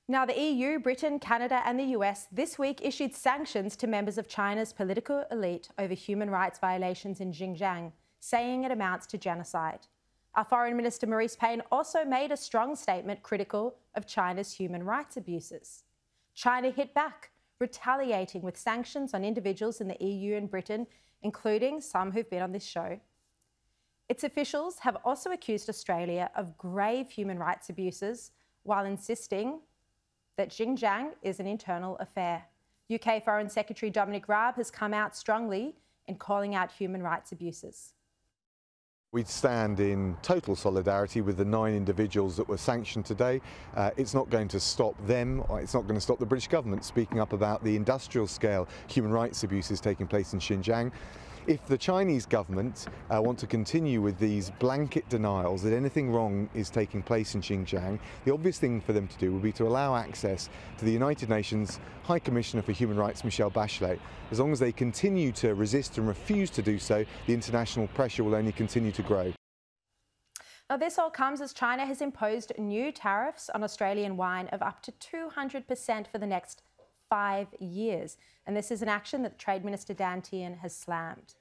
Now, the EU, Britain, Canada and the US this week issued sanctions to members of China's political elite over human rights violations in Xinjiang, saying it amounts to genocide. Our Foreign Minister Marise Payne also made a strong statement critical of China's human rights abuses. China hit back, retaliating with sanctions on individuals in the EU and Britain, including some who've been on this show. Its officials have also accused Australia of grave human rights abuses while insisting that Xinjiang is an internal affair. UK Foreign Secretary Dominic Raab has come out strongly in calling out human rights abuses. We stand in total solidarity with the 9 individuals that were sanctioned today. It's not going to stop them, or it's not going to stop the British government speaking up about the industrial scale human rights abuses taking place in Xinjiang. If the Chinese government want to continue with these blanket denials that anything wrong is taking place in Xinjiang, the obvious thing for them to do would be to allow access to the United Nations High Commissioner for Human Rights, Michelle Bachelet. As long as they continue to resist and refuse to do so, the international pressure will only continue to grow. Now, this all comes as China has imposed new tariffs on Australian wine of up to 200% for the next 5 years. And this is an action that Trade Minister Dan Tehan has slammed.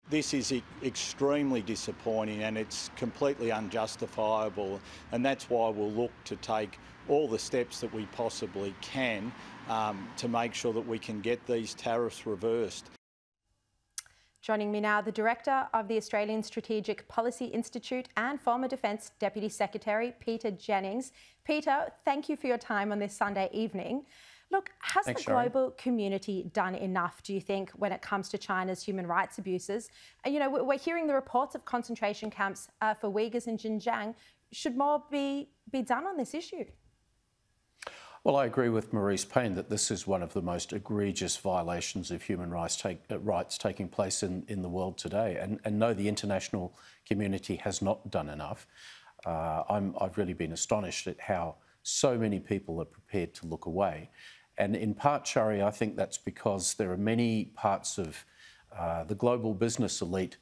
This is extremely disappointing and it's completely unjustifiable, and that's why we'll look to take all the steps that we possibly can to make sure that we can get these tariffs reversed. Joining me now, the Director of the Australian Strategic Policy Institute and former Defence Deputy Secretary, Peter Jennings. Peter, thank you for your time on this Sunday evening. Look, has the global community done enough, do you think, when it comes to China's human rights abuses? And, you know, we're hearing the reports of concentration camps for Uyghurs in Xinjiang. Should more be done on this issue? Well, I agree with Marise Payne that this is one of the most egregious violations of human rights taking place in the world today. And no, the international community has not done enough. I've really been astonished at how so many people are prepared to look away. And in part, SHARRI, I think that's because there are many parts of the global business elite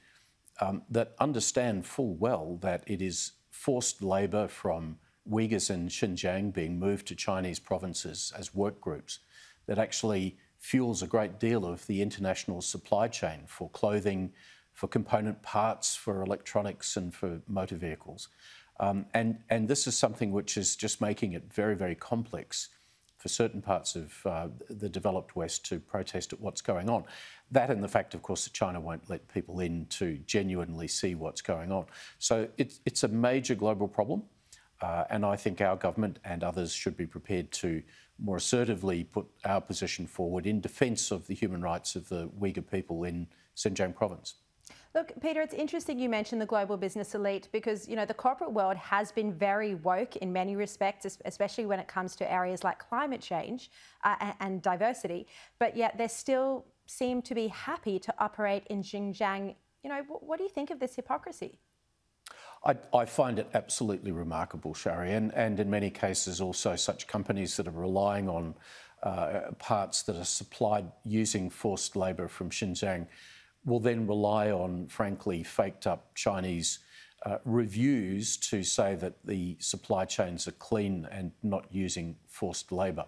that understand full well that it is forced labour from Uyghurs in Xinjiang being moved to Chinese provinces as work groups that actually fuels a great deal of the international supply chain for clothing, for component parts, for electronics and for motor vehicles. And this is something which is just making it very, very complex for certain parts of the developed West to protest at what's going on. That and the fact, of course, that China won't let people in to genuinely see what's going on. So it's a major global problem, and I think our government and others should be prepared to more assertively put our position forward in defence of the human rights of the Uyghur people in Xinjiang province. Look, Peter, it's interesting you mentioned the global business elite because, you know, the corporate world has been very woke in many respects, especially when it comes to areas like climate change and diversity, but yet they still seem to be happy to operate in Xinjiang. You know, what do you think of this hypocrisy? I find it absolutely remarkable, SHARRI, and in many cases also such companies that are relying on parts that are supplied using forced labour from Xinjiang will then rely on, frankly, faked up Chinese reviews to say that the supply chains are clean and not using forced labour.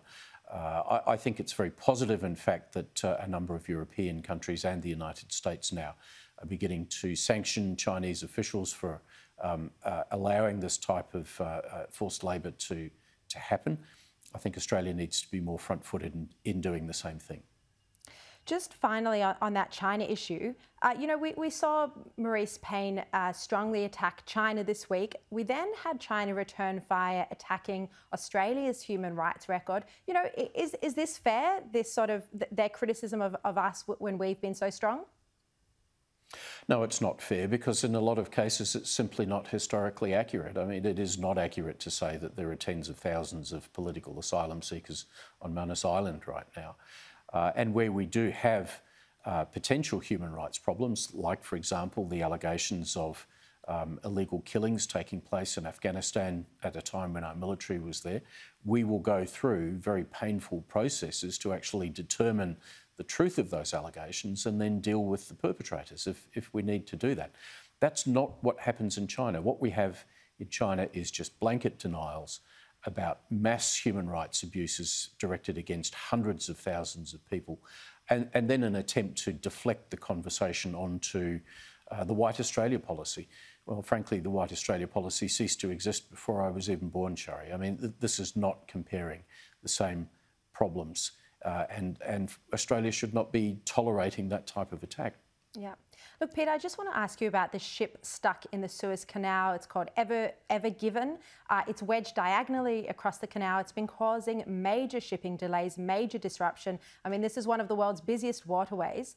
I think it's very positive, in fact, that a number of European countries and the United States now are beginning to sanction Chinese officials for allowing this type of forced labour to happen. I think Australia needs to be more front-footed in doing the same thing. Just finally on that China issue, you know, we saw Marise Payne strongly attack China this week. We then had China return fire attacking Australia's human rights record. You know, is this fair, this sort of their criticism of us when we've been so strong? No, it's not fair because in a lot of cases it's simply not historically accurate. I mean, it is not accurate to say that there are tens of thousands of political asylum seekers on Manus Island right now. And where we do have potential human rights problems, like, for example, the allegations of illegal killings taking place in Afghanistan at a time when our military was there, we will go through very painful processes to actually determine the truth of those allegations and then deal with the perpetrators if we need to do that. That's not what happens in China. What we have in China is just blanket denials about mass human rights abuses directed against hundreds of thousands of people, and then an attempt to deflect the conversation onto the White Australia policy. Well, frankly, the White Australia policy ceased to exist before I was even born, SHARRI. I mean, this is not comparing the same problems, and Australia should not be tolerating that type of attack. Yeah. Look, Peter, I just want to ask you about the ship stuck in the Suez Canal. It's called Ever Given. It's wedged diagonally across the canal. It's been causing major shipping delays, major disruption. I mean, this is one of the world's busiest waterways.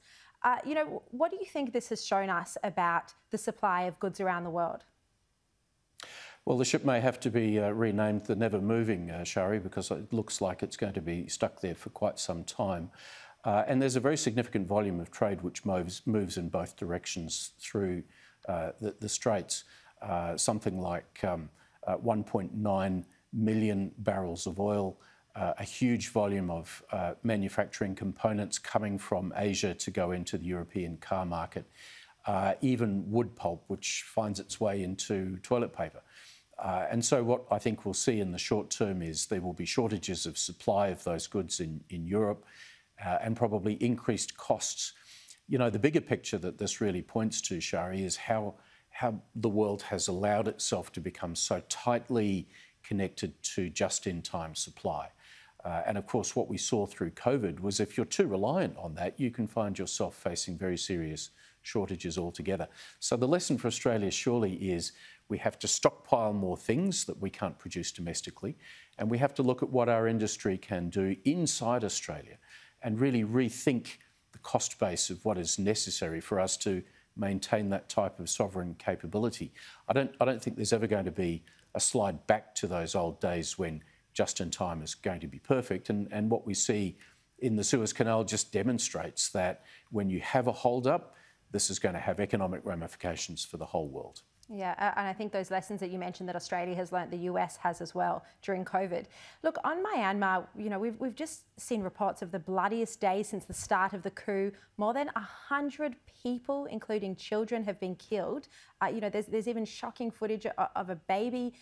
You know, what do you think this has shown us about the supply of goods around the world? Well, the ship may have to be renamed the Never Moving, SHARRI, because it looks like it's going to be stuck there for quite some time. And there's a very significant volume of trade which moves in both directions through the Straits. Something like 1.9 million barrels of oil, a huge volume of manufacturing components coming from Asia to go into the European car market, even wood pulp, which finds its way into toilet paper. And so what I think we'll see in the short term is there will be shortages of supply of those goods in Europe, and probably increased costs. You know, the bigger picture that this really points to, SHARRI, is how the world has allowed itself to become so tightly connected to just-in-time supply. And of course, what we saw through COVID was if you're too reliant on that, you can find yourself facing very serious shortages altogether. So the lesson for Australia surely is we have to stockpile more things that we can't produce domestically, and we have to look at what our industry can do inside Australia and really rethink the cost base of what is necessary for us to maintain that type of sovereign capability. I don't think there's ever going to be a slide back to those old days when just-in-time is going to be perfect. And what we see in the Suez Canal just demonstrates that when you have a hold-up, this is going to have economic ramifications for the whole world. Yeah, and I think those lessons that you mentioned that Australia has learnt, the US has as well during COVID. Look, on Myanmar, you know, we've just seen reports of the bloodiest day since the start of the coup. More than 100 people, including children, have been killed. You know, there's even shocking footage of a baby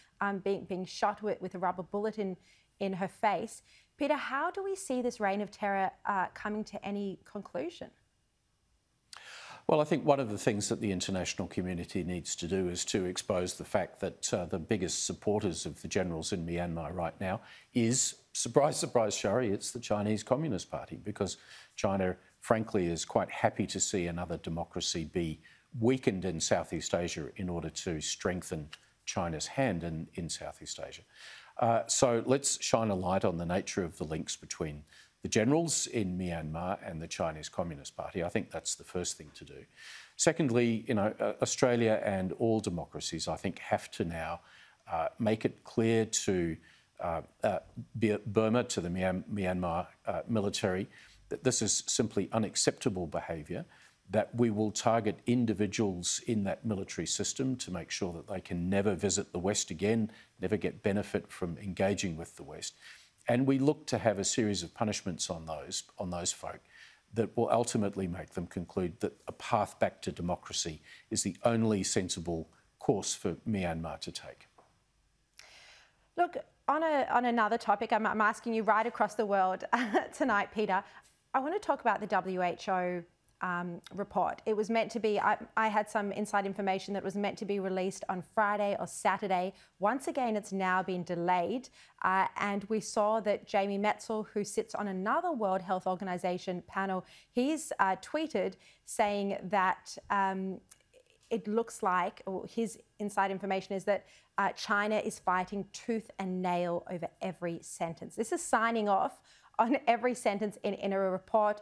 being shot with a rubber bullet in her face. Peter, how do we see this reign of terror coming to any conclusion? Well, I think one of the things that the international community needs to do is to expose the fact that the biggest supporters of the generals in Myanmar right now is, surprise, surprise, SHARRI, it's the Chinese Communist Party, because China, frankly, is quite happy to see another democracy be weakened in Southeast Asia in order to strengthen China's hand in Southeast Asia. So let's shine a light on the nature of the links between the generals in Myanmar and the Chinese Communist Party. I think that's the first thing to do. Secondly, you know, Australia and all democracies, I think, have to now make it clear to Burma, to the Myanmar military, that this is simply unacceptable behaviour, that we will target individuals in that military system to make sure that they can never visit the West again, never get benefit from engaging with the West. And we look to have a series of punishments on those folk that will ultimately make them conclude that a path back to democracy is the only sensible course for Myanmar to take. Look, on another topic, I'm asking you right across the world tonight, Peter. I want to talk about the WHO report. It was meant to be, I had some inside information that was meant to be released on Friday or Saturday. Once again, it's now been delayed. And we saw that Jamie Metzl, who sits on another World Health Organization panel, he's tweeted saying that it looks like, or his inside information is that China is fighting tooth and nail over every sentence. This is signing off on every sentence in a report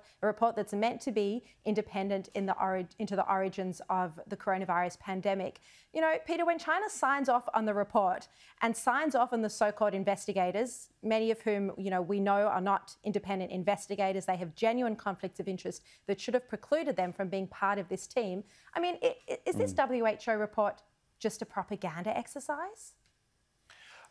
that's meant to be independent into the origins of the coronavirus pandemic. You know, Peter, when China signs off on the report and signs off on the so-called investigators, many of whom, you know, we know are not independent investigators, they have genuine conflicts of interest that should have precluded them from being part of this team. I mean, is this WHO report just a propaganda exercise?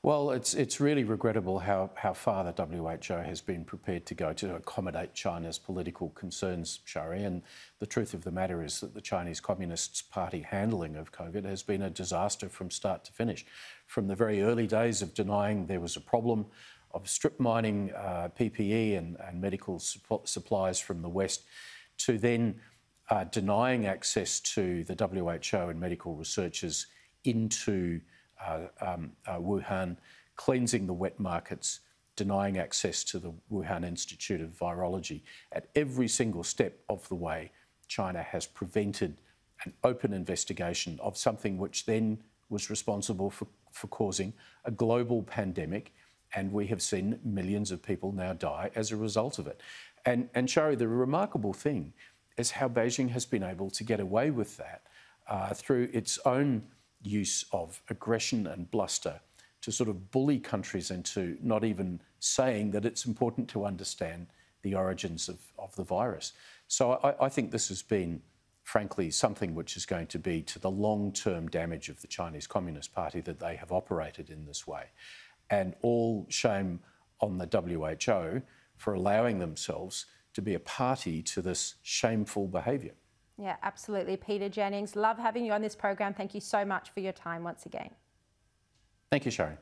Well, it's really regrettable how far the WHO has been prepared to go to accommodate China's political concerns, SHARRI, and the truth of the matter is that the Chinese Communist Party handling of COVID has been a disaster from start to finish. From the very early days of denying there was a problem, of strip mining PPE and medical supplies from the West, to then denying access to the WHO and medical researchers into Wuhan, cleansing the wet markets, denying access to the Wuhan Institute of Virology. At every single step of the way, China has prevented an open investigation of something which then was responsible for causing a global pandemic, and we have seen millions of people now die as a result of it. And SHARRI, the remarkable thing is how Beijing has been able to get away with that through its own use of aggression and bluster to sort of bully countries into not even saying that it's important to understand the origins of the virus. So I think this has been, frankly, something which is going to be to the long-term damage of the Chinese Communist Party that they have operated in this way. And all shame on the WHO for allowing themselves to be a party to this shameful behaviour. Yeah, absolutely. Peter Jennings, love having you on this program. Thank you so much for your time once again. Thank you, SHARRI.